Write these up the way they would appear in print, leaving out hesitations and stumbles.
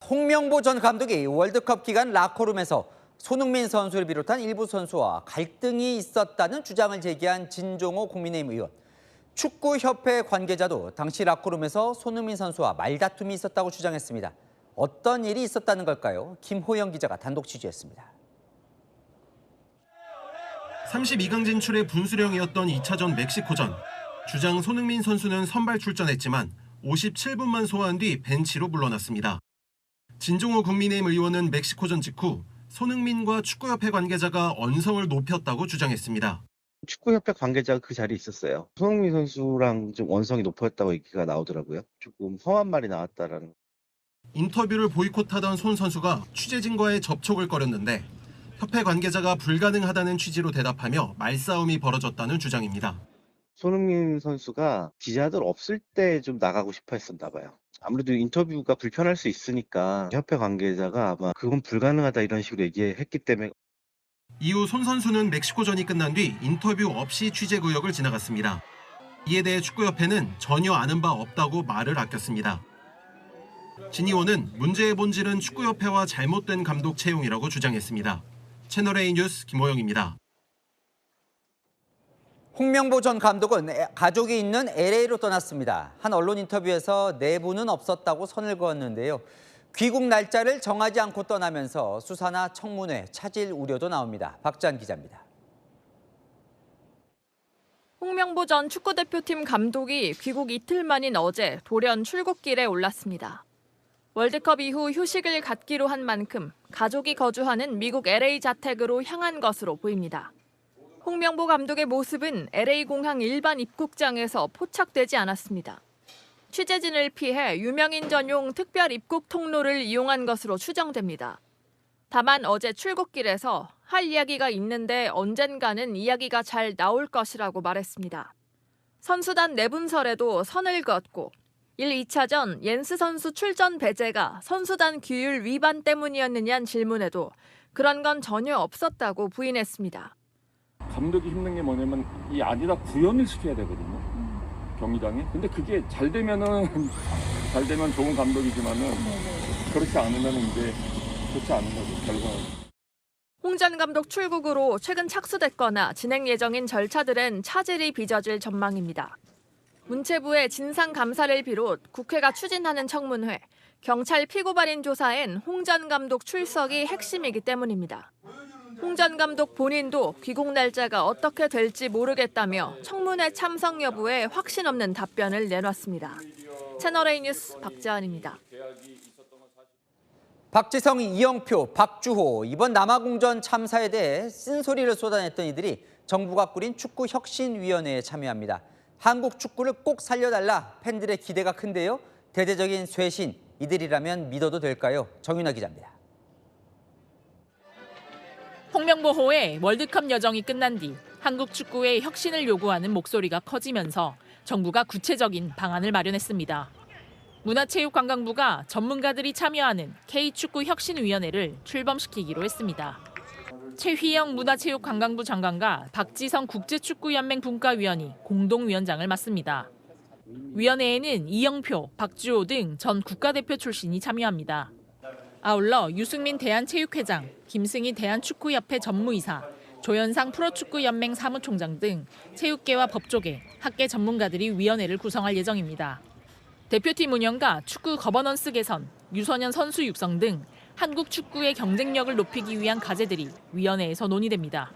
홍명보 전 감독이 월드컵 기간 라커룸에서 손흥민 선수를 비롯한 일부 선수와 갈등이 있었다는 주장을 제기한 진종호 국민의힘 의원. 축구협회 관계자도 당시 라커룸에서 손흥민 선수와 말다툼이 있었다고 주장했습니다. 어떤 일이 있었다는 걸까요? 김호영 기자가 단독 취재했습니다. 32강 진출의 분수령이었던 2차전 멕시코전. 주장 손흥민 선수는 선발 출전했지만 57분만 소화한 뒤 벤치로 물러났습니다. 진종호 국민의힘 의원은 멕시코전 직후 손흥민과 축구협회 관계자가 언성을 높였다고 주장했습니다. 축구협회 관계자가 그 자리에 있었어요. 손흥민 선수랑 좀 원성이 높았다고 얘기가 나오더라고요. 조금 험한 말이 나왔다라는. 인터뷰를 보이콧하던 손 선수가 취재진과의 접촉을 꺼렸는데 협회 관계자가 불가능하다는 취지로 대답하며 말싸움이 벌어졌다는 주장입니다. 손흥민 선수가 기자들 없을 때 좀 나가고 싶어 했었나 봐요. 아무래도 인터뷰가 불편할 수 있으니까 협회 관계자가 아마 그건 불가능하다 이런 식으로 얘기했기 때문에. 이후 손 선수는 멕시코전이 끝난 뒤 인터뷰 없이 취재 구역을 지나갔습니다. 이에 대해 축구협회는 전혀 아는 바 없다고 말을 아꼈습니다. 진 의원은 문제의 본질은 축구협회와 잘못된 감독 채용이라고 주장했습니다. 채널A 뉴스 김호영입니다. 홍명보 전 감독은 가족이 있는 LA로 떠났습니다. 한 언론 인터뷰에서 내부는 없었다고 선을 그었는데요. 귀국 날짜를 정하지 않고 떠나면서 수사나 청문회 차질 우려도 나옵니다. 박지한 기자입니다. 홍명보 전 축구대표팀 감독이 귀국 이틀 만인 어제 돌연 출국길에 올랐습니다. 월드컵 이후 휴식을 갖기로 한 만큼 가족이 거주하는 미국 LA 자택으로 향한 것으로 보입니다. 홍명보 감독의 모습은 LA 공항 일반 입국장에서 포착되지 않았습니다. 취재진을 피해 유명인 전용 특별 입국 통로를 이용한 것으로 추정됩니다. 다만 어제 출국길에서 할 이야기가 있는데 언젠가는 이야기가 잘 나올 것이라고 말했습니다. 선수단 내분설에도 선을 그었고 1, 2차전 옌스 선수 출전 배제가 선수단 규율 위반 때문이었느냐는 질문에도 그런 건 전혀 없었다고 부인했습니다. 감독이 힘든 게 뭐냐면 이 안에다 구현을 시켜야 되거든요. 경기장에. 근데 그게 잘 되면 좋은 감독이지만은 그렇지 않으면 이제 좋지 않은 거죠, 결과는. 홍 전 감독 출국으로 최근 착수됐거나 진행 예정인 절차들은 차질이 빚어질 전망입니다. 문체부의 진상감사를 비롯 국회가 추진하는 청문회, 경찰 피고발인 조사엔 홍 전 감독 출석이 핵심이기 때문입니다. 홍 전 감독 본인도 귀국 날짜가 어떻게 될지 모르겠다며 청문회 참석 여부에 확신 없는 답변을 내놨습니다. 채널A 뉴스 박지한입니다. 박지성, 이영표, 박주호 이번 남아공전 참사에 대해 쓴소리를 쏟아냈던 이들이 정부가 꾸린 축구혁신위원회에 참여합니다. 한국 축구를 꼭 살려달라 팬들의 기대가 큰데요. 대대적인 쇄신 이들이라면 믿어도 될까요? 정윤아 기자입니다. 홍명보호의 월드컵 여정이 끝난 뒤 한국 축구의 혁신을 요구하는 목소리가 커지면서 정부가 구체적인 방안을 마련했습니다. 문화체육관광부가 전문가들이 참여하는 K축구혁신위원회를 출범시키기로 했습니다. 최휘영 문화체육관광부 장관과 박지성 국제축구연맹 분과위원이 공동위원장을 맡습니다. 위원회에는 이영표, 박주호 등 전 국가대표 출신이 참여합니다. 아울러 유승민 대한체육회장, 김승희 대한축구협회 전무이사, 조현상 프로축구연맹 사무총장 등 체육계와 법조계, 학계 전문가들이 위원회를 구성할 예정입니다. 대표팀 운영과 축구 거버넌스 개선, 유소년 선수 육성 등 한국 축구의 경쟁력을 높이기 위한 과제들이 위원회에서 논의됩니다.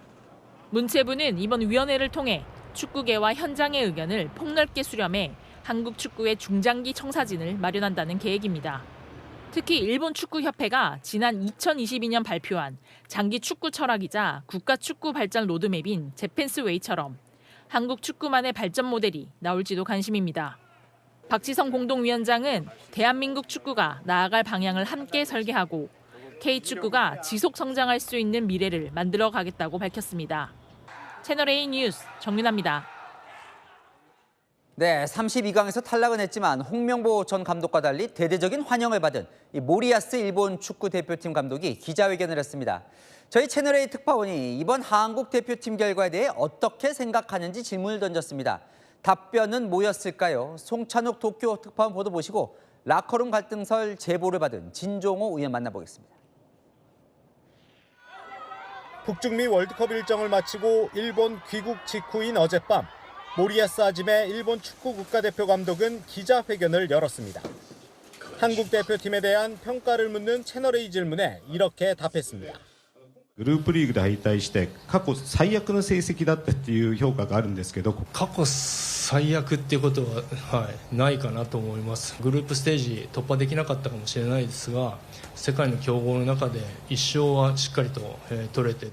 문체부는 이번 위원회를 통해 축구계와 현장의 의견을 폭넓게 수렴해 한국 축구의 중장기 청사진을 마련한다는 계획입니다. 특히 일본 축구협회가 지난 2022년 발표한 장기 축구 철학이자 국가 축구 발전 로드맵인 재팬스웨이처럼 한국 축구만의 발전 모델이 나올지도 관심입니다. 박지성 공동위원장은 대한민국 축구가 나아갈 방향을 함께 설계하고 K축구가 지속 성장할 수 있는 미래를 만들어 가겠다고 밝혔습니다. 채널A 뉴스 정윤아입니다. 네, 32강에서 탈락은 했지만 홍명보 전 감독과 달리 대대적인 환영을 받은 이 모리아스 일본 축구 대표팀 감독이 기자회견을 했습니다. 저희 채널A 특파원이 이번 한국 대표팀 결과에 대해 어떻게 생각하는지 질문을 던졌습니다. 답변은 뭐였을까요? 송찬욱 도쿄 특파원 보도 보시고 라커룸 갈등설 제보를 받은 진종호 의원 만나보겠습니다. 북중미 월드컵 일정을 마치고 일본 귀국 직후인 어젯밤 모리야스 하지메 일본 축구 국가대표 감독은 기자회견을 열었습니다. 한국 대표팀에 대한 평가를 묻는 채널A 질문에 이렇게 답했습니다. グループリーグで敗退して過去最悪の成績だったっていう評価があるんですけど、過去最悪っていうことは、ないかなと思います。グループステージ突破できなかったかもしれないですが、世界の強豪の中で1勝はしっかりと、取れてる。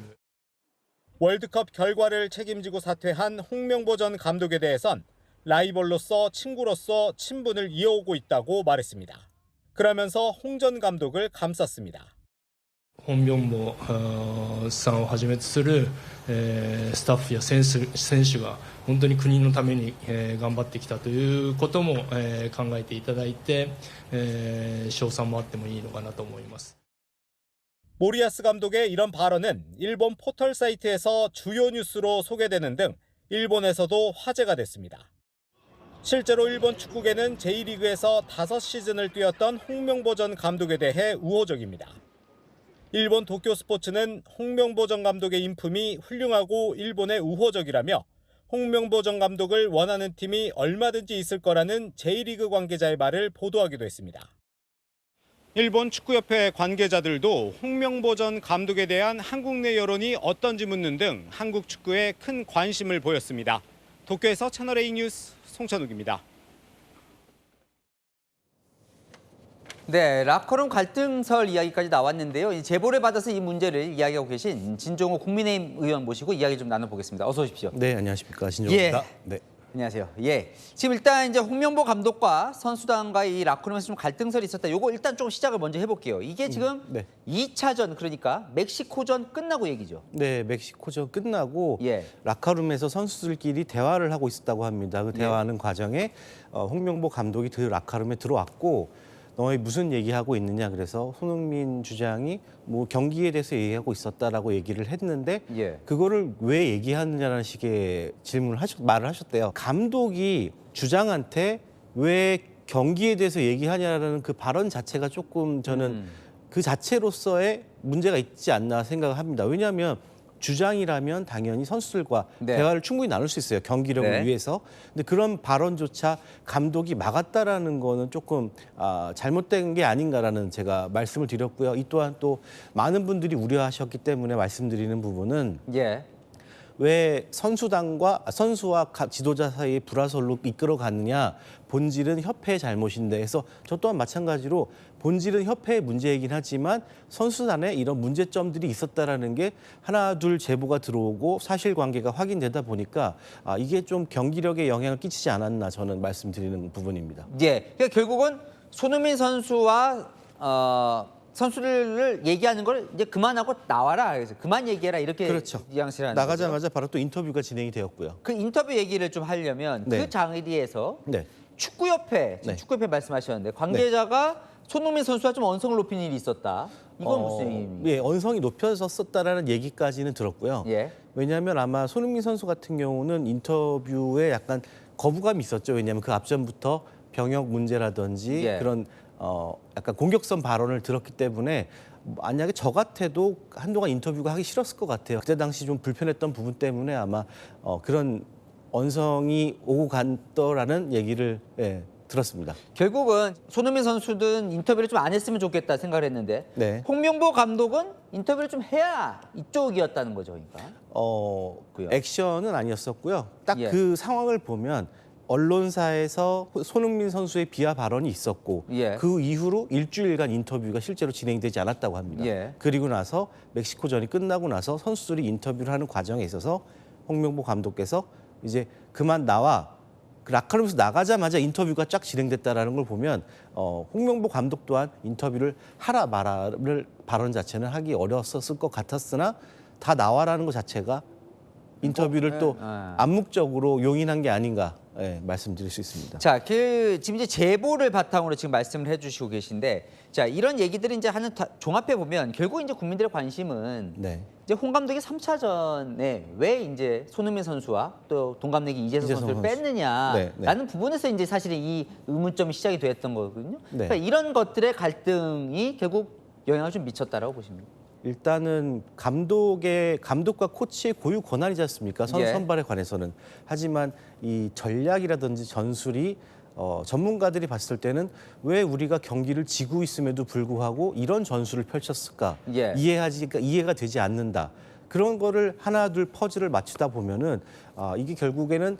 월드컵 결과를 책임지고 사퇴한 홍명보 전 감독에 대해선 라이벌로서 친구로서 친분을 이어오고 있다고 말했습니다. 그러면서 홍 전 감독을 감쌌습니다. 本明もさんをはじめとする、スタッフや選手が本当に国のために、頑張ってきたということも、考えていただいて、賞賛もあってもいいのかなと思います。 모리야스 감독의 이런 발언은 일본 포털 사이트에서 주요 뉴스로 소개되는 등 일본에서도 화제가 됐습니다. 실제로 일본 축구계는 J리그에서 5시즌을 뛰었던 홍명보 전 감독에 대해 우호적입니다. 일본 도쿄 스포츠는 홍명보 전 감독의 인품이 훌륭하고 일본에 우호적이라며 홍명보 전 감독을 원하는 팀이 얼마든지 있을 거라는 J리그 관계자의 말을 보도하기도 했습니다. 일본 축구협회 관계자들도 홍명보 전 감독에 대한 한국 내 여론이 어떤지 묻는 등 한국 축구에 큰 관심을 보였습니다. 도쿄에서 채널A 뉴스 송찬욱입니다. 네, 라커룸 갈등설 이야기까지 나왔는데요. 이 제보를 받아서 이 문제를 이야기하고 계신 진종호 국민의힘 의원 모시고 이야기 좀 나눠보겠습니다. 어서 오십시오. 네, 안녕하십니까. 진종호입니다. 예. 네. 안녕하세요. 예, 지금 일단 이제 홍명보 감독과 선수단과의 이 라커룸에서 좀 갈등설이 있었다. 요거 일단 좀 시작을 먼저 해볼게요. 이게 지금 네. 2차전 그러니까 멕시코전 끝나고 얘기죠. 네, 멕시코전 끝나고 예. 라커룸에서 선수들끼리 대화를 하고 있었다고 합니다. 그 대화하는 과정에 홍명보 감독이 그 라커룸에 들어왔고 너희 무슨 얘기하고 있느냐 그래서 손흥민 주장이 뭐 경기에 대해서 얘기하고 있었다라고 얘기를 했는데 예. 그거를 왜 얘기하느냐라는 식의 말을 하셨대요. 감독이 주장한테 왜 경기에 대해서 얘기하냐라는 그 발언 자체가 조금 저는 그 자체로서의 문제가 있지 않나 생각을 합니다. 왜냐하면 주장이라면 당연히 선수들과 네. 대화를 충분히 나눌 수 있어요. 경기력을 네. 위해서. 근데 그런 발언조차 감독이 막았다라는 거는 조금 잘못된 게 아닌가라는 제가 말씀을 드렸고요. 이 또한 또 많은 분들이 우려하셨기 때문에 말씀드리는 부분은 예. 왜 선수와 지도자 사이의 불화설로 이끌어갔느냐. 본질은 협회의 잘못인데 해서 저 또한 마찬가지로 본질은 협회의 문제이긴 하지만 선수단에 이런 문제점들이 있었다라는 게 하나 둘 제보가 들어오고 사실관계가 확인되다 보니까 이게 좀 경기력에 영향을 끼치지 않았나 저는 말씀드리는 부분입니다. 예. 그러니까 결국은 손흥민 선수와 선수들을 얘기하는 걸 이제 그만하고 나와라. 그래서 그만 얘기해라 이렇게 그렇죠. 뉘앙스를 하는 나가자마자 거죠. 바로 또 인터뷰가 진행이 되었고요. 그 인터뷰 얘기를 좀 하려면 네. 그 자리에서 네. 축구협회, 지금 네. 축구협회 말씀하셨는데 관계자가 손흥민 선수와 좀 언성을 높인 일이 있었다. 이건 무슨 의미입니까? 예, 언성이 높여졌었다라는 얘기까지는 들었고요. 예. 왜냐하면 아마 손흥민 선수 같은 경우는 인터뷰에 약간 거부감이 있었죠. 왜냐하면 그 앞전부터 병역 문제라든지 예. 그런 약간 공격성 발언을 들었기 때문에 만약에 저 같아도 한동안 인터뷰가 하기 싫었을 것 같아요. 그때 당시 좀 불편했던 부분 때문에 아마 그런 언성이 오고 갔더라는 얘기를 들었습니다. 결국은 손흥민 선수든 인터뷰를 좀 안 했으면 좋겠다 생각을 했는데 네. 홍명보 감독은 인터뷰를 좀 해야 이쪽이었다는 거죠. 그러니까. 그요. 액션은 아니었었고요. 딱 예. 그 상황을 보면 언론사에서 손흥민 선수의 비하 발언이 있었고 예. 그 이후로 일주일간 인터뷰가 실제로 진행되지 않았다고 합니다. 예. 그리고 나서 멕시코전이 끝나고 나서 선수들이 인터뷰를 하는 과정에 있어서 홍명보 감독께서 이제 그만 나와 그 라커룸에서 나가자마자 인터뷰가 쫙 진행됐다라는 걸 보면 홍명보 감독 또한 인터뷰를 하라 마라를 발언 자체는 하기 어려웠을 것 같았으나 다 나와라는 것 자체가 인터뷰를 또 암묵적으로 용인한 게 아닌가 말씀드릴 수 있습니다. 자, 지금 이제 제보를 바탕으로 지금 말씀을 해주시고 계신데, 자, 이런 얘기들을 이제 종합해 보면 결국 이제 국민들의 관심은 네. 이제 홍 감독이 3차전에 왜 이제 손흥민 선수와 또 동갑내기 이재성 선수를 선수. 뺐느냐라는 부분에서 이제 사실은 이 의문점이 시작이 됐던 거거든요. 네. 그러니까 이런 것들의 갈등이 결국 영향을 좀 미쳤다라고 보십니까? 일단은 감독과 코치의 고유 권한이지 않습니까? 선발에 관해서는. 하지만 이 전략이라든지 전술이 전문가들이 봤을 때는 왜 우리가 경기를 지고 있음에도 불구하고 이런 전술을 펼쳤을까? 예. 이해가 되지 않는다. 그런 거를 하나 둘 퍼즐을 맞추다 보면은 이게 결국에는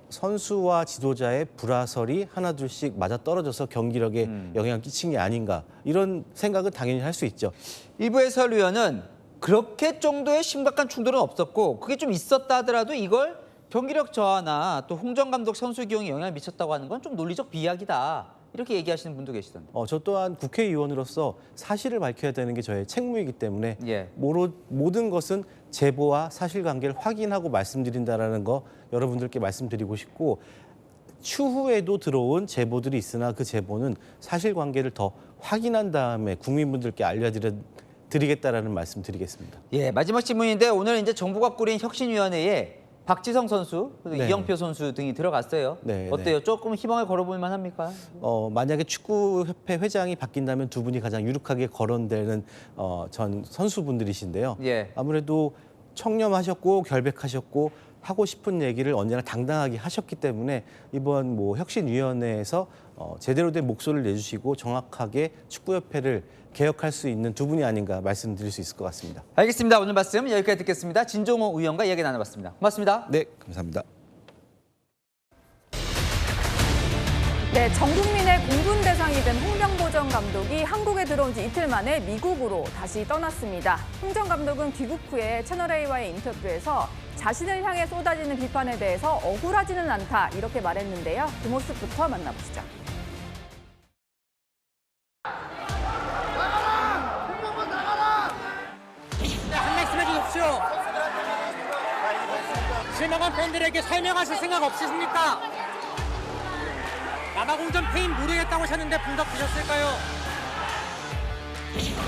선수와 지도자의 불화설이 하나 둘씩 맞아 떨어져서 경기력에 영향을 끼친 게 아닌가, 이런 생각은 당연히 할 수 있죠. 일부 해설위원은 그렇게 정도의 심각한 충돌은 없었고 그게 좀 있었다 하더라도 이걸 경기력 저하나 또 홍정 감독 선수 기용에 영향을 미쳤다고 하는 건 좀 논리적 비약이다, 이렇게 얘기하시는 분도 계시던데. 저 또한 국회의원으로서 사실을 밝혀야 되는 게 저의 책무이기 때문에 예. 모든 것은 제보와 사실관계를 확인하고 말씀드린다라는 거 여러분들께 말씀드리고 싶고, 추후에도 들어온 제보들이 있으나 그 제보는 사실관계를 더 확인한 다음에 국민분들께 알려드리겠다라는 말씀드리겠습니다. 예, 마지막 질문인데 오늘 이제 정부가 꾸린 혁신위원회에 박지성 선수, 그리고 네. 이영표 선수 등이 들어갔어요. 네, 어때요? 조금 희망을 걸어볼 만합니까? 만약에 축구협회 회장이 바뀐다면 두 분이 가장 유력하게 거론되는 전 선수분들이신데요. 예. 아무래도 청렴하셨고 결백하셨고 하고 싶은 얘기를 언제나 당당하게 하셨기 때문에 이번 혁신위원회에서 제대로 된 목소리를 내주시고 정확하게 축구협회를 개혁할 수 있는 두 분이 아닌가 말씀드릴 수 있을 것 같습니다. 알겠습니다. 오늘 말씀 여기까지 듣겠습니다. 진종호 의원과 이야기 나눠봤습니다. 고맙습니다. 네, 감사합니다. 네, 전 국민의 공분 대상이 된 홍명보 감독이 한국에 들어온 지 이틀 만에 미국으로 다시 떠났습니다. 홍 전 감독은 귀국 후에 채널A와의 인터뷰에서 자신을 향해 쏟아지는 비판에 대해서 억울하지는 않다, 이렇게 말했는데요. 그 모습부터 만나보시죠. 한 말씀 해주십시오. 실망한 팬들에게 설명하실 생각 없으십니까? 남아공전 페인 모르겠다고 하셨는데 분석 드셨을까요?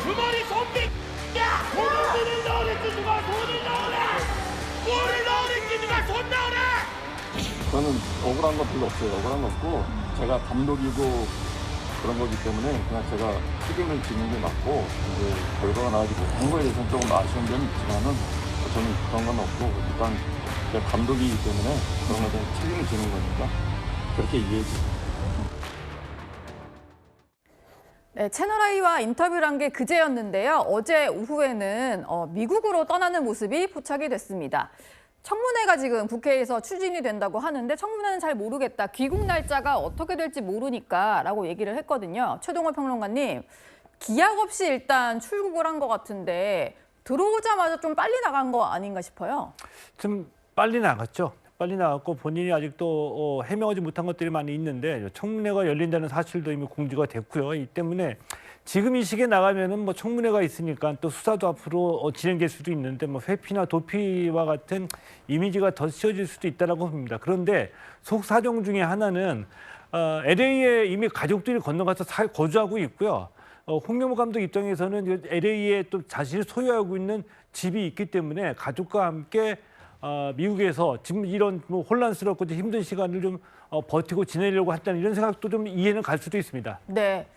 주머니 손빛! 야! 돈을 넣으랬지 누가 돈을 넣으래! 돈을 넣으랬지 누가 돈 넣으래! 저는 억울한 건 별로 없어요. 억울한 거 없고, 제가 감독이고 그런 거기 때문에 그냥 제가 책임을 지는 게 맞고, 이제 결과가 나오지 못한 거에 대해서는 조금 아쉬운 점이 있지만은 저는 그런 건 없고, 일단 제가 감독이기 때문에 그런 거에 대해서 책임을 지는 거니까 그렇게 이해해 주세요. 네, 채널A와 인터뷰를 한 게 그제였는데요. 어제 오후에는 미국으로 떠나는 모습이 포착이 됐습니다. 청문회가 지금 국회에서 추진이 된다고 하는데 청문회는 잘 모르겠다, 귀국 날짜가 어떻게 될지 모르니까 라고 얘기를 했거든요. 최동호 평론가님, 기약 없이 일단 출국을 한 것 같은데 들어오자마자 좀 빨리 나간 거 아닌가 싶어요. 좀 빨리 나갔죠. 빨리 나갔고 본인이 아직도 해명하지 못한 것들이 많이 있는데 청문회가 열린다는 사실도 이미 공지가 됐고요. 이 때문에 지금 이 시기에 나가면은 청문회가 있으니까 또 수사도 앞으로 진행될 수도 있는데 회피나 도피와 같은 이미지가 더 씌워질 수도 있다라고 봅니다. 그런데 속 사정 중에 하나는 LA에 이미 가족들이 건너가서 거주하고 있고요. 홍명보 감독 입장에서는 LA에 또 자신이 소유하고 있는 집이 있기 때문에 가족과 함께 미국에서 지금 이런 혼란스럽고 힘든 시간을 좀 버티고 지내려고 한다는 이런 생각도 좀 이해는 갈 수도 있습니다. 네.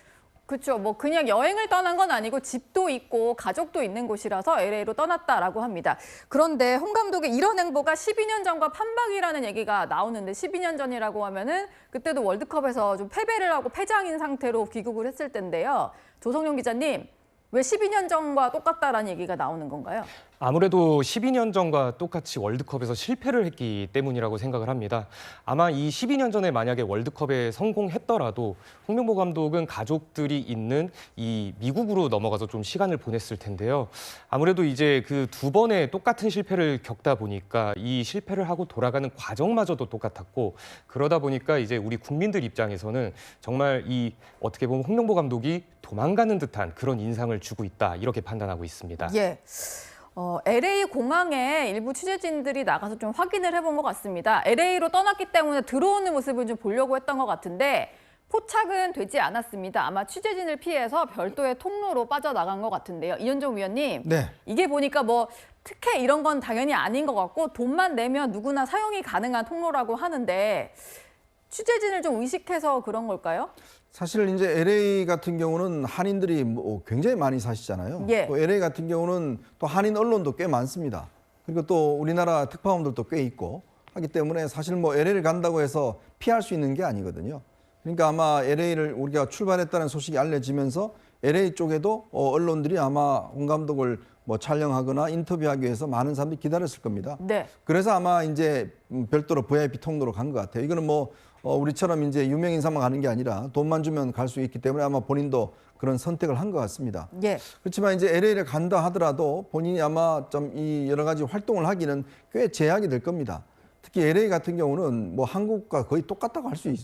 그렇죠. 그냥 여행을 떠난 건 아니고 집도 있고 가족도 있는 곳이라서 LA로 떠났다라고 합니다. 그런데 홍 감독의 이런 행보가 12년 전과 판박이라는 얘기가 나오는데, 12년 전이라고 하면은 그때도 월드컵에서 좀 패배를 하고 패장인 상태로 귀국을 했을 텐데요. 조성룡 기자님, 왜 12년 전과 똑같다라는 얘기가 나오는 건가요? 아무래도 12년 전과 똑같이 월드컵에서 실패를 했기 때문이라고 생각을 합니다. 아마 이 12년 전에 만약에 월드컵에 성공했더라도 홍명보 감독은 가족들이 있는 이 미국으로 넘어가서 좀 시간을 보냈을 텐데요. 아무래도 이제 그 두 번의 똑같은 실패를 겪다 보니까 이 실패를 하고 돌아가는 과정마저도 똑같았고, 그러다 보니까 이제 우리 국민들 입장에서는 정말 어떻게 보면 홍명보 감독이 도망가는 듯한 그런 인상을 주고 있다, 이렇게 판단하고 있습니다. 예. LA 공항에 일부 취재진들이 나가서 좀 확인을 해본 것 같습니다. LA로 떠났기 때문에 들어오는 모습을 좀 보려고 했던 것 같은데 포착은 되지 않았습니다. 아마 취재진을 피해서 별도의 통로로 빠져나간 것 같은데요. 이현종 위원님, 네. 이게 보니까 뭐 특혜 이런 건 당연히 아닌 것 같고 돈만 내면 누구나 사용이 가능한 통로라고 하는데 취재진을 좀 의식해서 그런 걸까요? 사실 이제 LA 같은 경우는 한인들이 뭐 굉장히 많이 사시잖아요. 예. 또 LA 같은 경우는 또 한인 언론도 꽤 많습니다. 그리고 또 우리나라 특파원들도 꽤 있고 하기 때문에 사실 뭐 LA를 간다고 해서 피할 수 있는 게 아니거든요. 그러니까 아마 LA를 우리가 출발했다는 소식이 알려지면서 LA 쪽에도 언론들이 아마 홍 감독을 뭐 촬영하거나 인터뷰하기 위해서 많은 사람들이 기다렸을 겁니다. 네. 그래서 아마 이제 별도로 VIP 통로로 간 것 같아요. 이거는 뭐 우리처럼 이제 유명 인사만 가는 게 아니라 돈만 주면 갈 수 있기 때문에 아마 본인도 그런 선택을 한 것 같습니다. 예. 그렇지만 이제 LA를 간다 하더라도 본인이 아마 좀 이 여러 가지 활동을 하기는 꽤 제약이 될 겁니다. 특히 LA 같은 경우는 뭐 한국과 거의 똑같다고 할 수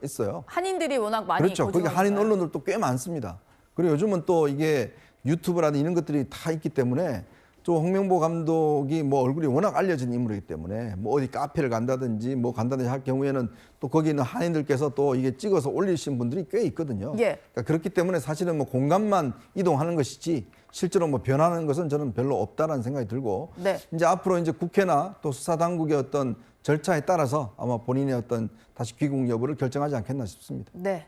있어요. 한인들이 워낙 많이 그렇죠. 거기 거주하니까요. 한인 언론들도 꽤 많습니다. 그리고 요즘은 또 이게 유튜브라든지 이런 것들이 다 있기 때문에 또 홍명보 감독이 뭐 얼굴이 워낙 알려진 인물이기 때문에 뭐 어디 카페를 간다든지 뭐 간다든지 할 경우에는 또 거기 있는 한인들께서 또 이게 찍어서 올리신 분들이 꽤 있거든요. 예. 그러니까 그렇기 때문에 사실은 뭐 공간만 이동하는 것이지 실제로 뭐 변하는 것은 저는 별로 없다라는 생각이 들고 네. 이제 앞으로 이제 국회나 또 수사당국의 어떤 절차에 따라서 아마 본인의 어떤 다시 귀국 여부를 결정하지 않겠나 싶습니다. 네.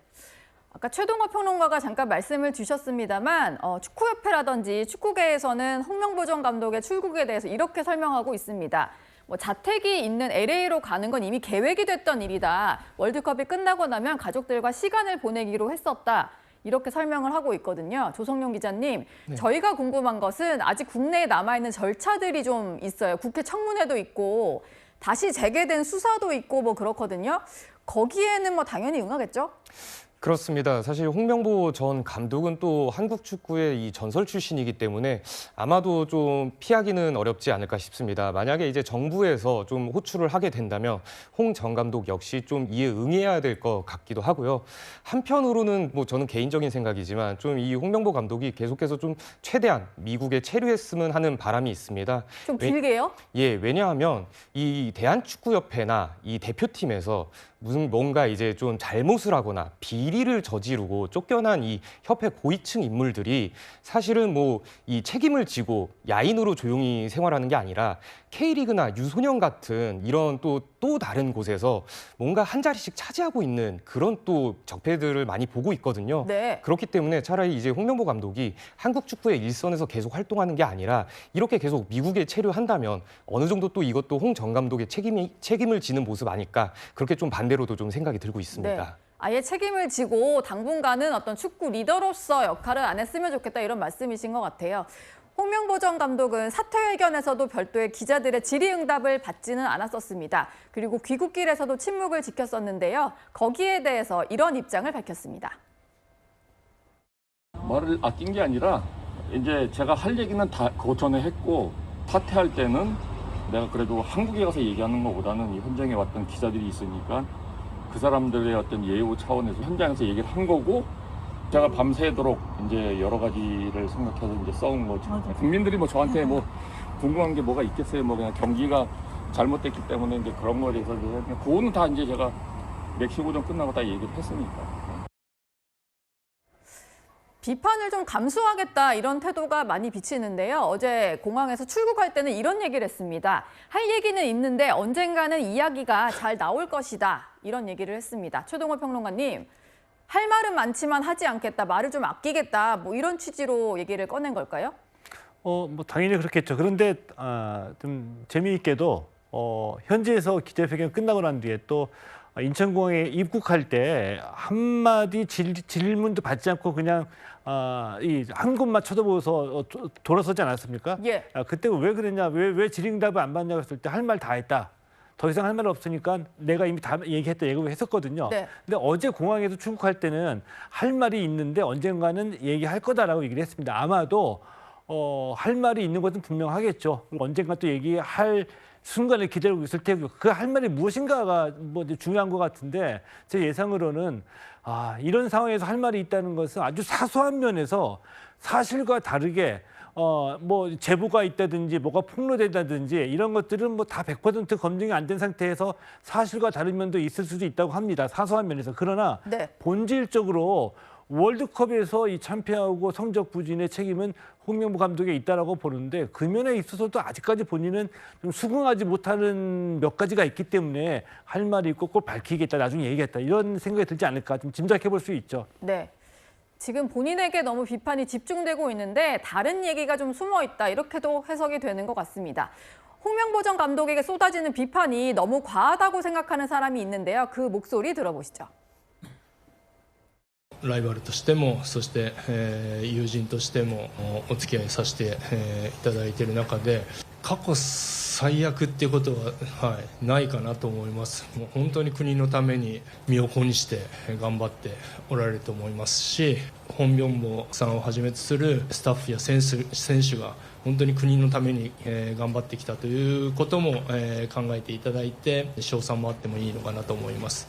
아까 최동호 평론가가 잠깐 말씀을 주셨습니다만 축구협회라든지 축구계에서는 홍명보 전 감독의 출국에 대해서 이렇게 설명하고 있습니다. 뭐 자택이 있는 LA로 가는 건 이미 계획이 됐던 일이다. 월드컵이 끝나고 나면 가족들과 시간을 보내기로 했었다. 이렇게 설명을 하고 있거든요. 조성용 기자님, 네. 저희가 궁금한 것은 아직 국내에 남아있는 절차들이 좀 있어요. 국회 청문회도 있고 다시 재개된 수사도 있고 뭐 그렇거든요. 거기에는 뭐 당연히 응하겠죠? 그렇습니다. 사실 홍명보 전 감독은 또 한국 축구의 이 전설 출신이기 때문에 아마도 좀 피하기는 어렵지 않을까 싶습니다. 만약에 이제 정부에서 좀 호출을 하게 된다면 홍 전 감독 역시 좀 이에 응해야 될 것 같기도 하고요. 한편으로는 뭐 저는 개인적인 생각이지만 좀 이 홍명보 감독이 계속해서 좀 최대한 미국에 체류했으면 하는 바람이 있습니다. 좀 길게요? 예, 왜냐하면 이 대한축구협회나 이 대표팀에서 무슨 뭔가 이제 좀 잘못을 하거나 비리를 저지르고 쫓겨난 이 협회 고위층 인물들이 사실은 뭐 이 책임을 지고 야인으로 조용히 생활하는 게 아니라 K리그나 유소년 같은 이런 또 다른 곳에서 뭔가 한 자리씩 차지하고 있는 그런 또 적폐들을 많이 보고 있거든요. 네. 그렇기 때문에 차라리 이제 홍명보 감독이 한국 축구의 일선에서 계속 활동하는 게 아니라 이렇게 계속 미국에 체류한다면 어느 정도 또 이것도 홍 전 감독의 책임을 지는 모습 아닐까 그렇게 좀 반대로도 좀 생각이 들고 있습니다. 네. 아예 책임을 지고 당분간은 어떤 축구 리더로서 역할을 안 했으면 좋겠다 이런 말씀이신 것 같아요. 홍명보 전 감독은 사퇴회견에서도 별도의 기자들의 질의응답을 받지는 않았었습니다. 그리고 귀국길에서도 침묵을 지켰었는데요. 거기에 대해서 이런 입장을 밝혔습니다. 말을 아낀 게 아니라 이제 제가 할 얘기는 다 그 전에 했고 사퇴할 때는 내가 그래도 한국에 가서 얘기하는 것보다는 이 현장에 왔던 기자들이 있으니까 그 사람들의 어떤 예우 차원에서 현장에서 얘기를 한 거고 제가 밤새도록 이제 여러 가지를 생각해서 이제 써온 거죠. 국민들이 뭐 저한테 뭐 궁금한 게 뭐가 있겠어요. 뭐 그냥 경기가 잘못됐기 때문에 이제 그런 거에 대해서 그거는 다 이제 제가 멕시코전 끝나고 다 얘기를 했으니까. 비판을 좀 감수하겠다 이런 태도가 많이 비치는데요. 어제 공항에서 출국할 때는 이런 얘기를 했습니다. 할 얘기는 있는데 언젠가는 이야기가 잘 나올 것이다. 이런 얘기를 했습니다. 최동호 평론가님, 할 말은 많지만 하지 않겠다. 말을 좀 아끼겠다. 뭐 이런 취지로 얘기를 꺼낸 걸까요? 뭐 당연히 그렇겠죠. 그런데 좀 재미있게도 현지에서 기자회견 끝나고 난 뒤에 또 인천공항에 입국할 때 한마디 질문도 받지 않고 그냥 한 곳만 쳐다보고서 돌아서지 않았습니까? 예. 그때 왜 그랬냐, 왜 질의응답을 안 받냐고 했을 때 할 말 다 했다. 더 이상 할 말 없으니까 내가 이미 다 얘기했다 얘기했었거든요. 네. 근데 어제 공항에서 출국할 때는 할 말이 있는데 언젠가는 얘기할 거다라고 얘기를 했습니다. 아마도 할 말이 있는 것은 분명하겠죠. 그리고 언젠가 또 얘기할 순간을 기다리고 있을 테고 그 할 말이 무엇인가가 뭐 중요한 것 같은데 제 예상으로는 이런 상황에서 할 말이 있다는 것은 아주 사소한 면에서 사실과 다르게 뭐 제보가 있다든지 뭐가 폭로된다든지 이런 것들은 뭐 다 100% 검증이 안 된 상태에서 사실과 다른 면도 있을 수도 있다고 합니다. 사소한 면에서. 그러나 네. 본질적으로 월드컵에서 이 참패하고 성적 부진의 책임은 홍명보 감독에 있다라고 보는데 그 면에 있어서도 아직까지 본인은 좀 수긍하지 못하는 몇 가지가 있기 때문에 할 말이 있고 꼭 밝히겠다, 나중에 얘기했다 이런 생각이 들지 않을까 좀 짐작해 볼 수 있죠. 네. 지금 본인에게 너무 비판이 집중되고 있는데 다른 얘기가 좀 숨어 있다 이렇게도 해석이 되는 것 같습니다. 홍명보 전 감독에게 쏟아지는 비판이 너무 과하다고 생각하는 사람이 있는데요. 그 목소리 들어보시죠. ライバルとしてもそして、友人としてもお付き合いさせて、いただいている中で過去最悪っていうことは、ないかなと思います。もう本当に国のために身を粉にして頑張っておられると思いますし、本明坊さんをはじめとするスタッフや選手が本当に国のために、頑張ってきたということも、考えていただいて賞賛もあってもいいのかなと思います。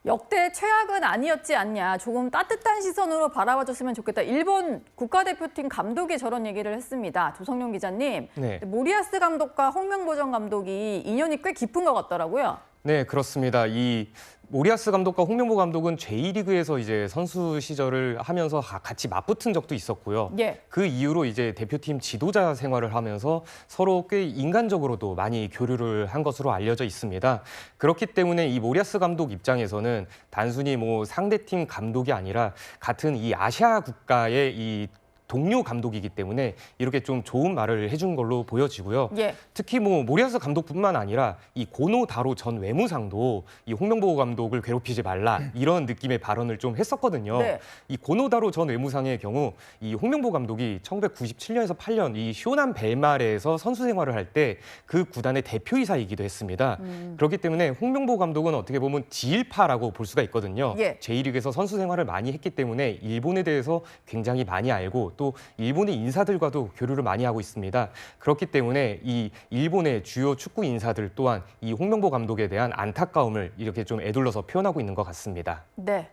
역대 최악은 아니었지 않냐. 조금 따뜻한 시선으로 바라봐줬으면 좋겠다. 일본 국가대표팀 감독이 저런 얘기를 했습니다. 조성룡 기자님, 네. 모리아스 감독과 홍명보 전 감독이 인연이 꽤 깊은 것 같더라고요. 네, 그렇습니다. 이 모리아스 감독과 홍명보 감독은 J리그에서 이제 선수 시절을 하면서 같이 맞붙은 적도 있었고요. 예. 그 이후로 이제 대표팀 지도자 생활을 하면서 서로 꽤 인간적으로도 많이 교류를 한 것으로 알려져 있습니다. 그렇기 때문에 이 모리아스 감독 입장에서는 단순히 뭐 상대팀 감독이 아니라 같은 이 아시아 국가의 이 동료 감독이기 때문에 이렇게 좀 좋은 말을 해준 걸로 보여지고요. 예. 특히 뭐 모리아스 감독뿐만 아니라 이 고노 다로 전 외무상도 이 홍명보 감독을 괴롭히지 말라 이런 느낌의 발언을 좀 했었거든요. 네. 이 고노 다로 전 외무상의 경우 이 홍명보 감독이 1997년에서 8년 이 쇼난 벨마레에서 선수 생활을 할 때 그 구단의 대표이사이기도 했습니다. 그렇기 때문에 홍명보 감독은 어떻게 보면 지일파라고 볼 수가 있거든요. 예. J리그에서 선수 생활을 많이 했기 때문에 일본에 대해서 굉장히 많이 알고 또 일본의 인사들과도 교류를 많이 하고 있습니다. 그렇기 때문에 이 일본의 주요 축구 인사들 또한 이 홍명보 감독에 대한 안타까움을 이렇게 좀 에둘러서 표현하고 있는 것 같습니다. 네.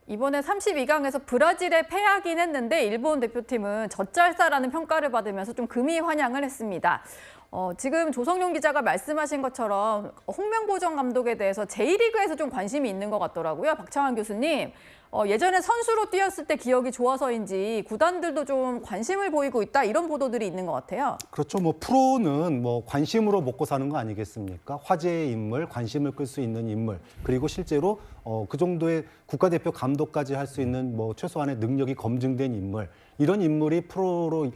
이번에 32강에서 브라질에 패하긴 했는데 일본 대표팀은 젖잘싸라는 평가를 받으면서 좀 금이 환영을 했습니다. 지금 조성룡 기자가 말씀하신 것처럼 홍명보 전 감독에 대해서 J리그에서 좀 관심이 있는 것 같더라고요. 박창환 교수님, 예전에 선수로 뛰었을 때 기억이 좋아서인지 구단들도 좀 관심을 보이고 있다 이런 보도들이 있는 것 같아요. 그렇죠. 뭐 프로는 뭐 관심으로 먹고 사는 거 아니겠습니까? 화제의 인물, 관심을 끌 수 있는 인물, 그리고 실제로 그 정도의 국가대표 감독까지 할 수 있는 뭐 최소한의 능력이 검증된 인물, 이런 인물이 프로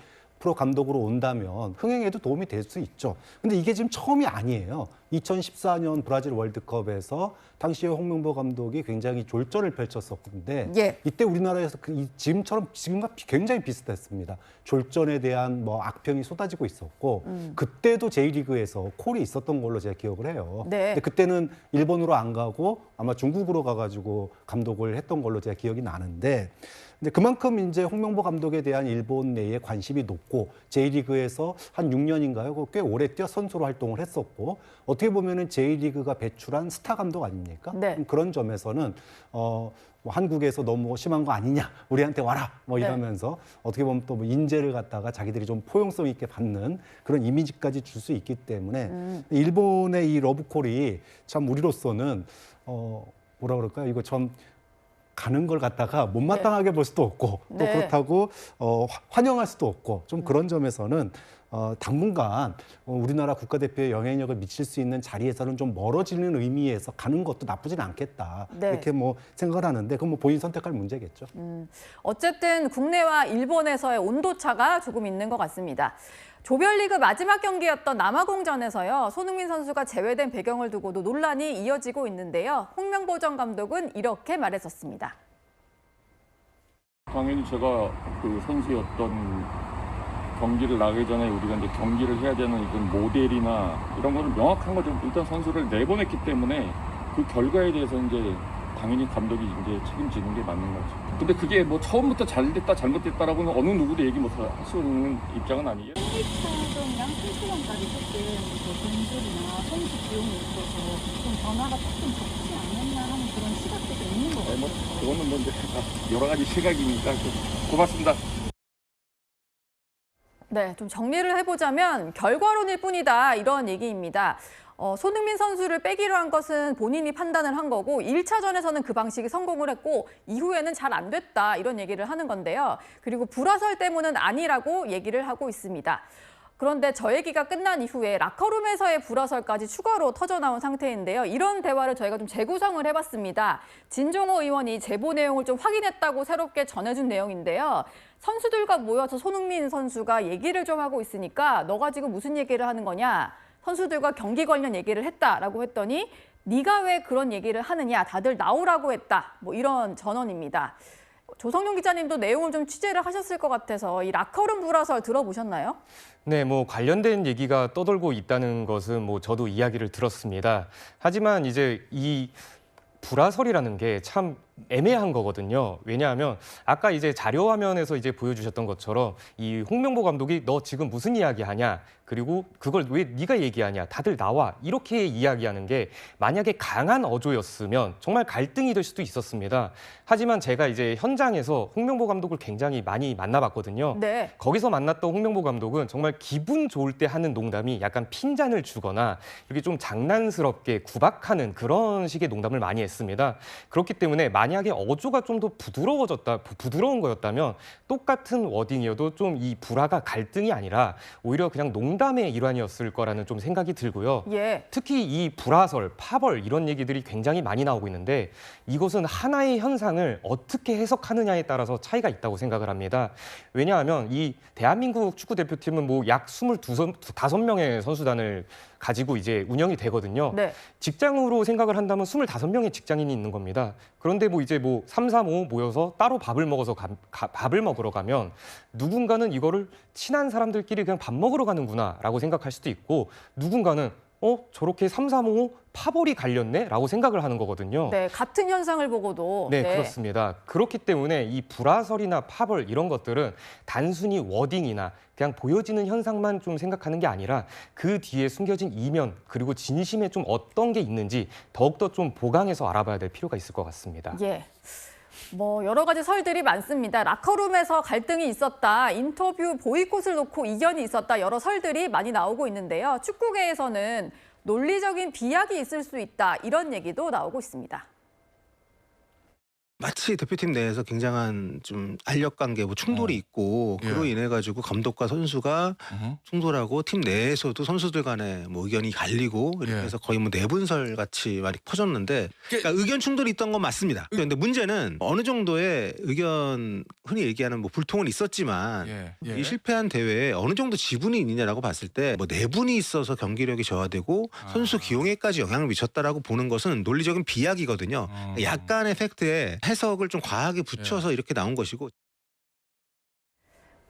감독으로 온다면 흥행에도 도움이 될 수 있죠. 근데 이게 지금 처음이 아니에요. 2014년 브라질 월드컵에서 당시에 홍명보 감독이 굉장히 졸전을 펼쳤었는데 예. 이때 우리나라에서 지금과 굉장히 비슷했습니다. 졸전에 대한 뭐 악평이 쏟아지고 있었고 그때도 J리그에서 콜이 있었던 걸로 제가 기억을 해요. 네. 근데 그때는 일본으로 안 가고 아마 중국으로 가가지고 감독을 했던 걸로 제가 기억이 나는데 근데 그만큼 이제 홍명보 감독에 대한 일본 내의 관심이 높고 J리그에서 한 6년인가요? 꽤 오래 선수로 활동을 했었고 어떻게 보면은 J리그가 배출한 스타 감독 아닙니까? 네. 그런 점에서는 뭐 한국에서 너무 심한 거 아니냐, 우리한테 와라, 뭐 이러면서 어떻게 보면 또 뭐 인재를 갖다가 자기들이 좀 포용성 있게 받는 그런 이미지까지 줄 수 있기 때문에 일본의 이 러브콜이 참 우리로서는 뭐라 그럴까요? 이거 참 가는 걸 갖다가 못마땅하게 볼 수도 없고 또 네. 그렇다고 환영할 수도 없고 좀 그런 점에서는 당분간 우리나라 국가대표에 영향력을 미칠 수 있는 자리에서는 좀 멀어지는 의미에서 가는 것도 나쁘진 않겠다. 네. 이렇게 뭐 생각을 하는데 그건 뭐 본인 선택할 문제겠죠. 어쨌든 국내와 일본에서의 온도차가 조금 있는 것 같습니다. 조별리그 마지막 경기였던 남아공전에서요. 손흥민 선수가 제외된 배경을 두고도 논란이 이어지고 있는데요. 홍명보 전 감독은 이렇게 말했었습니다. 당연히 제가 그 선수였던 경기를 나가기 전에 우리가 이제 경기를 해야 되는 이런 모델이나 이런 거는 명확한 거죠. 일단 선수를 내보냈기 때문에 그 결과에 대해서 이제 당연히 감독이 이제 책임지는 게 맞는 거죠. 근데 그게 뭐 처음부터 잘 됐다 잘못됐다라고는 어느 누구도 얘기 못 할 수 있는 입장은 아니에요. 1차전이랑 3차전까지 조금 본질이나 선수 비용이 있어서 좀 변화가 조금 적지 않았나 하는 그런 시각도 좀 있는 것 같아요. 뭐 그거는 뭐 이제 여러 가지 시각이니까 고맙습니다. 네, 좀 정리를 해보자면 결과론일 뿐이다 이런 얘기입니다. 손흥민 선수를 빼기로 한 것은 본인이 판단을 한 거고 1차전에서는 그 방식이 성공을 했고 이후에는 잘 안 됐다 이런 얘기를 하는 건데요. 그리고 불화설 때문은 아니라고 얘기를 하고 있습니다. 그런데 저 얘기가 끝난 이후에 라커룸에서의 불화설까지 추가로 터져나온 상태인데요. 이런 대화를 저희가 좀 재구성을 해봤습니다. 진종호 의원이 제보 내용을 좀 확인했다고 새롭게 전해준 내용인데요. 선수들과 모여서 손흥민 선수가 얘기를 좀 하고 있으니까 너가 지금 무슨 얘기를 하는 거냐. 선수들과 경기 관련 얘기를 했다라고 했더니 네가 왜 그런 얘기를 하느냐. 다들 나오라고 했다. 뭐 이런 전언입니다. 조성용 기자님도 내용을 좀 취재를 하셨을 것 같아서 이 라커룸 불화설 들어보셨나요? 네, 뭐 관련된 얘기가 떠돌고 있다는 것은 뭐 저도 이야기를 들었습니다. 하지만 이제 이 불화설이라는 게 참 애매한 거거든요. 왜냐하면 아까 이제 자료 화면에서 이제 보여주셨던 것처럼 이 홍명보 감독이 너 지금 무슨 이야기하냐? 그리고 그걸 왜 네가 얘기하냐? 다들 나와. 이렇게 이야기하는 게 만약에 강한 어조였으면 정말 갈등이 될 수도 있었습니다. 하지만 제가 이제 현장에서 홍명보 감독을 굉장히 많이 만나봤거든요. 네. 거기서 만났던 홍명보 감독은 정말 기분 좋을 때 하는 농담이 약간 핀잔을 주거나 이렇게 좀 장난스럽게 구박하는 그런 식의 농담을 많이 했습니다. 그렇기 때문에 만약에 어조가 좀 더 부드러운 거였다면 똑같은 워딩이어도 좀 이 불화가 갈등이 아니라 오히려 그냥 농담의 일환이었을 거라는 좀 생각이 들고요. 예. 특히 이 불화설, 파벌 이런 얘기들이 굉장히 많이 나오고 있는데 이것은 하나의 현상을 어떻게 해석하느냐에 따라서 차이가 있다고 생각을 합니다. 왜냐하면 이 대한민국 축구 대표팀은 뭐 약 25명의 선수단을 가지고 이제 운영이 되거든요. 네. 직장으로 생각을 한다면 25명의 직장인이 있는 겁니다. 그런데 뭐 이제 뭐 3, 4, 5 모여서 따로 밥을 먹으러 가면 누군가는 이거를 친한 사람들끼리 그냥 밥 먹으러 가는구나라고 생각할 수도 있고 누군가는 저렇게 3, 4, 5 파벌이 갈렸네? 라고 생각을 하는 거거든요. 네, 같은 현상을 보고도. 네, 그렇습니다. 그렇기 때문에 이 불화설이나 파벌 이런 것들은 단순히 워딩이나 그냥 보여지는 현상만 좀 생각하는 게 아니라 그 뒤에 숨겨진 이면 그리고 진심에 좀 어떤 게 있는지 더욱더 좀 보강해서 알아봐야 될 필요가 있을 것 같습니다. 예. 뭐 여러 가지 설들이 많습니다. 라커룸에서 갈등이 있었다, 인터뷰 보이콧을 놓고 이견이 있었다, 여러 설들이 많이 나오고 있는데요. 축구계에서는 논리적인 비약이 있을 수 있다, 이런 얘기도 나오고 있습니다. 마치 대표팀 내에서 굉장한 좀 알력 관계 뭐 충돌이 있고 그로 인해 가지고 감독과 선수가 충돌하고 팀 내에서도 선수들 간에 뭐 의견이 갈리고 이렇게 해서 거의 뭐 내분설 같이 많이 퍼졌는데 그러니까 의견 충돌이 있던 건 맞습니다. 그런데 문제는 어느 정도의 의견 흔히 얘기하는 뭐 불통은 있었지만 이 실패한 대회에 어느 정도 지분이 있느냐라고 봤을 때 뭐 내분이 있어서 경기력이 저하되고 선수 기용에까지 영향을 미쳤다라고 보는 것은 논리적인 비약이거든요. 약간의 팩트에 해석을 좀 과하게 붙여서 이렇게 나온 것이고.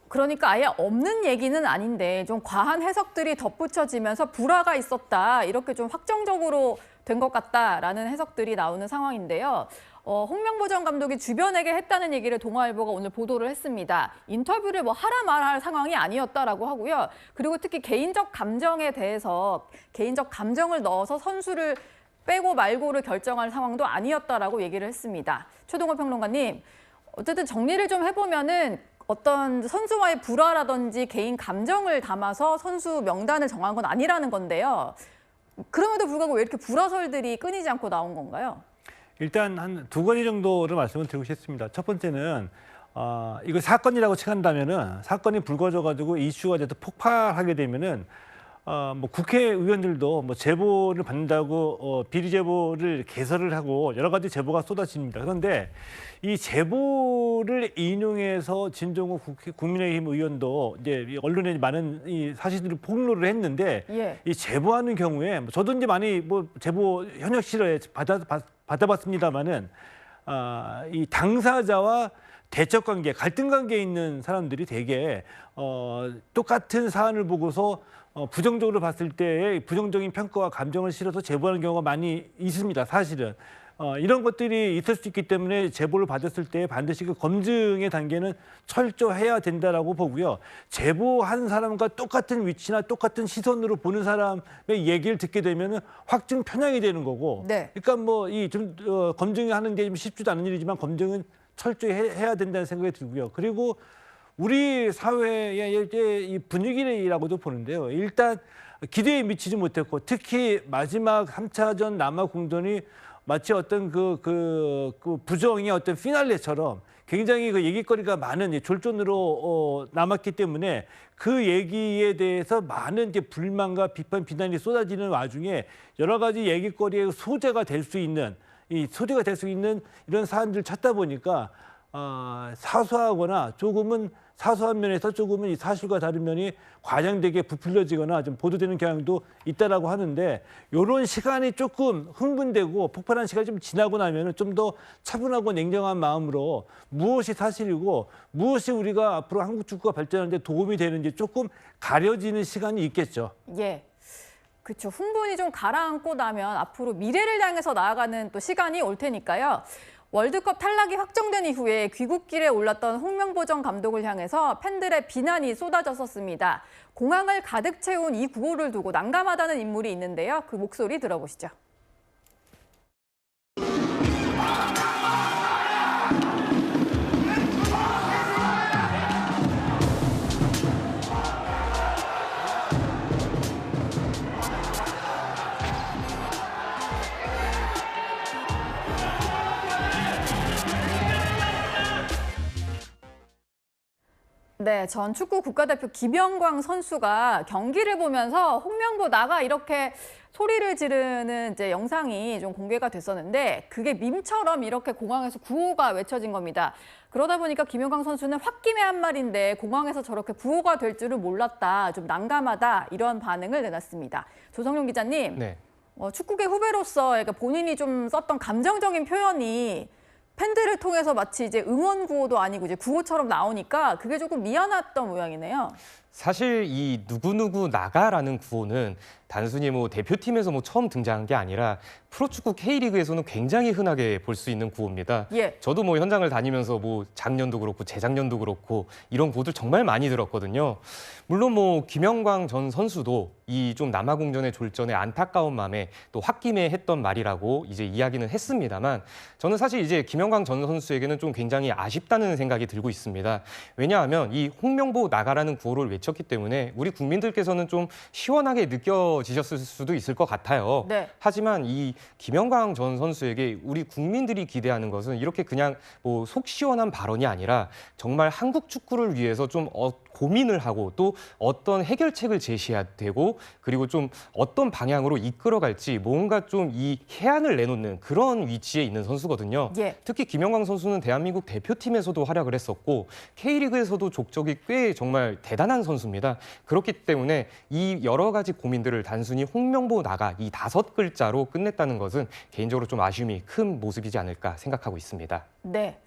그러니까 아예 없는 얘기는 아닌데 좀 과한 해석들이 덧붙여지면서 불화가 있었다, 이렇게 좀 확정적으로 된 것 같다라는 해석들이 나오는 상황인데요. 홍명보 전 감독이 주변에게 했다는 얘기를 동아일보가 오늘 보도를 했습니다. 인터뷰를 뭐 하라 말할 상황이 아니었다라고 하고요. 그리고 특히 개인적 감정에 대해서 개인적 감정을 넣어서 선수를 빼고 말고를 결정할 상황도 아니었다라고 얘기를 했습니다. 최동호 평론가님, 어쨌든 정리를 좀 해보면은 어떤 선수와의 불화라든지 개인 감정을 담아서 선수 명단을 정한 건 아니라는 건데요. 그럼에도 불구하고 왜 이렇게 불화설들이 끊이지 않고 나온 건가요? 일단 한 두 가지 정도를 말씀을 드리고 싶습니다. 첫 번째는 이거 사건이라고 칭한다면은 사건이 불거져가지고 이슈가 돼서 폭발하게 되면은 뭐 국회의원들도 뭐 제보를 받는다고 비리 제보를 개설을 하고 여러 가지 제보가 쏟아집니다. 그런데 이 제보를 인용해서 진종호 국민의힘 의원도 이제 언론에 많은 이 사실들을 폭로를 했는데 이 제보하는 경우에 저도 이제 많이 뭐 제보 현역 시절에 받아봤습니다만은 이 당사자와 대척 관계, 갈등 관계에 있는 사람들이 되게 똑같은 사안을 보고서 부정적으로 봤을 때의 부정적인 평가와 감정을 실어서 제보하는 경우가 많이 있습니다. 사실은. 이런 것들이 있을 수 있기 때문에 제보를 받았을 때 반드시 그 검증의 단계는 철저해야 된다라고 보고요. 제보한 사람과 똑같은 위치나 똑같은 시선으로 보는 사람의 얘기를 듣게 되면은 확증 편향이 되는 거고. 네. 그러니까 뭐 이 좀 검증하는 게 좀 쉽지도 않은 일이지만 검증은 철저히 해야 된다는 생각이 들고요. 그리고 우리 사회의 이 분위기라고도 보는데요. 일단 기대에 미치지 못했고 특히 마지막 3차전 남아 공전이 마치 어떤 그 부정의 어떤 피날레처럼 굉장히 그 얘기거리가 많은 졸전으로 남았기 때문에 그 얘기에 대해서 많은 이제 불만과 비판, 비난이 쏟아지는 와중에 여러 가지 얘기거리의 소재가 될 수 있는 이런 사안들을 찾다 보니까 사소하거나 조금은 사소한 면에서 조금은 이 사실과 다른 면이 과장되게 부풀려지거나 좀 보도되는 경향도 있다라고 하는데 이런 시간이 조금 흥분되고 폭발한 시간이 좀 지나고 나면은 좀 더 차분하고 냉정한 마음으로 무엇이 사실이고 무엇이 우리가 앞으로 한국 축구가 발전하는 데 도움이 되는지 조금 가려지는 시간이 있겠죠. 예. 그렇죠. 흥분이 좀 가라앉고 나면 앞으로 미래를 향해서 나아가는 또 시간이 올 테니까요. 월드컵 탈락이 확정된 이후에 귀국길에 올랐던 홍명보 전 감독을 향해서 팬들의 비난이 쏟아졌었습니다. 공항을 가득 채운 이 구호를 두고 난감하다는 인물이 있는데요. 그 목소리 들어보시죠. 네, 전 축구 국가대표 김영광 선수가 경기를 보면서 홍명보 나가 이렇게 소리를 지르는 이제 영상이 좀 공개가 됐었는데 그게 밈처럼 이렇게 공항에서 구호가 외쳐진 겁니다. 그러다 보니까 김영광 선수는 홧김에 한 말인데 공항에서 저렇게 구호가 될 줄은 몰랐다, 좀 난감하다 이런 반응을 내놨습니다. 조성룡 기자님, 네. 축구계 후배로서 그러니까 본인이 좀 썼던 감정적인 표현이 팬들을 통해서 마치 이제 응원 구호도 아니고 이제 구호처럼 나오니까 그게 조금 미안했던 모양이네요. 사실 이 누구누구 나가라는 구호는 단순히 뭐 대표팀에서 뭐 처음 등장한 게 아니라 프로축구 K리그에서는 굉장히 흔하게 볼 수 있는 구호입니다. 예. 저도 뭐 현장을 다니면서 뭐 작년도 그렇고 재작년도 그렇고 이런 구호들 정말 많이 들었거든요. 물론 뭐 김영광 전 선수도 이 좀 남아공전의 졸전에 안타까운 마음에 또 홧김에 했던 말이라고 이제 이야기는 했습니다만 저는 사실 이제 김영광 전 선수에게는 좀 굉장히 아쉽다는 생각이 들고 있습니다. 왜냐하면 이 홍명보 나가라는 구호를 외쳤기 때문에 우리 국민들께서는 좀 시원하게 느껴지셨을 수도 있을 것 같아요. 네. 하지만 이 김영광 전 선수에게 우리 국민들이 기대하는 것은 이렇게 그냥 뭐 속 시원한 발언이 아니라 정말 한국 축구를 위해서 좀 고민을 하고 또 어떤 해결책을 제시해야 되고 그리고 좀 어떤 방향으로 이끌어갈지 뭔가 좀 이 해안을 내놓는 그런 위치에 있는 선수거든요. 예. 특히 김영광 선수는 대한민국 대표팀에서도 활약을 했었고 K리그에서도 족적이 꽤 정말 대단한 선수입니다. 그렇기 때문에 이 여러 가지 고민들을 단순히 홍명보 나가 이 5글자로 끝냈다는 것은 개인적으로 좀 아쉬움이 큰 모습이지 않을까 생각하고 있습니다. 네.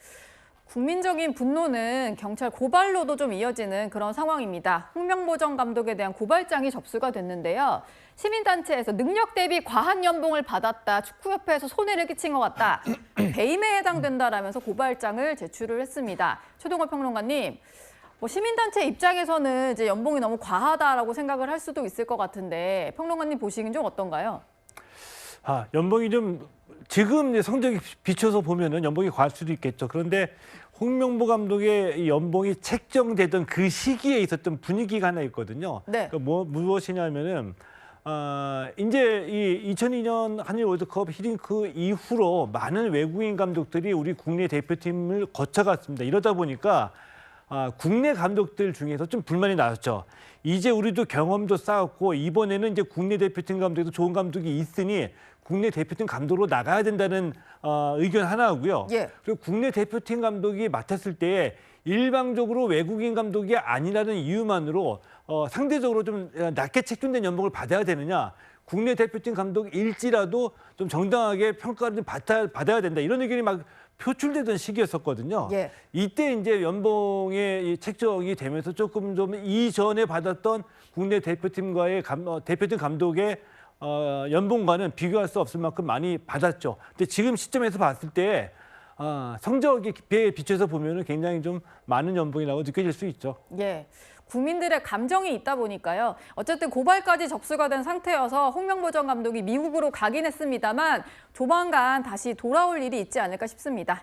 국민적인 분노는 경찰 고발로도 좀 이어지는 그런 상황입니다. 홍명보 전 감독에 대한 고발장이 접수가 됐는데요. 시민단체에서 능력 대비 과한 연봉을 받았다, 축구협회에서 손해를 끼친 것 같다, 배임에 해당된다라면서 고발장을 제출을 했습니다. 최동호 평론가님, 시민단체 입장에서는 이제 연봉이 너무 과하다라고 생각을 할 수도 있을 것 같은데 평론가님 보시기엔 좀 어떤가요? 연봉이 좀 지금 성적이 비춰서 보면은 연봉이 과할 수도 있겠죠. 그런데 홍명보 감독의 연봉이 책정되던 그 시기에 있었던 분위기가 하나 있거든요. 네. 그러니까 무엇이냐면은 이제 이 2002년 한일 월드컵 히딩크 이후로 많은 외국인 감독들이 우리 국내 대표팀을 거쳐갔습니다. 이러다 보니까 국내 감독들 중에서 좀 불만이 나왔죠. 이제 우리도 경험도 쌓았고 이번에는 이제 국내 대표팀 감독도 좋은 감독이 있으니 국내 대표팀 감독으로 나가야 된다는 의견 하나고요. 예. 그리고 국내 대표팀 감독이 맡았을 때 일방적으로 외국인 감독이 아니라는 이유만으로 상대적으로 좀 낮게 책정된 연봉을 받아야 되느냐. 국내 대표팀 감독일지라도 좀 정당하게 평가를 좀 받아야 된다. 이런 의견이 막 표출되던 시기였었거든요. 예. 이때 이제 연봉의 책정이 되면서 조금 좀 이전에 받았던 국내 대표팀과의 대표팀 감독의 연봉과는 비교할 수 없을 만큼 많이 받았죠. 근데 지금 시점에서 봤을 때 성적에 비춰서 보면은 굉장히 좀 많은 연봉이라고 느껴질 수 있죠. 예. 국민들의 감정이 있다 보니까요. 어쨌든 고발까지 접수가 된 상태여서 홍명보 전 감독이 미국으로 가긴 했습니다만 조만간 다시 돌아올 일이 있지 않을까 싶습니다.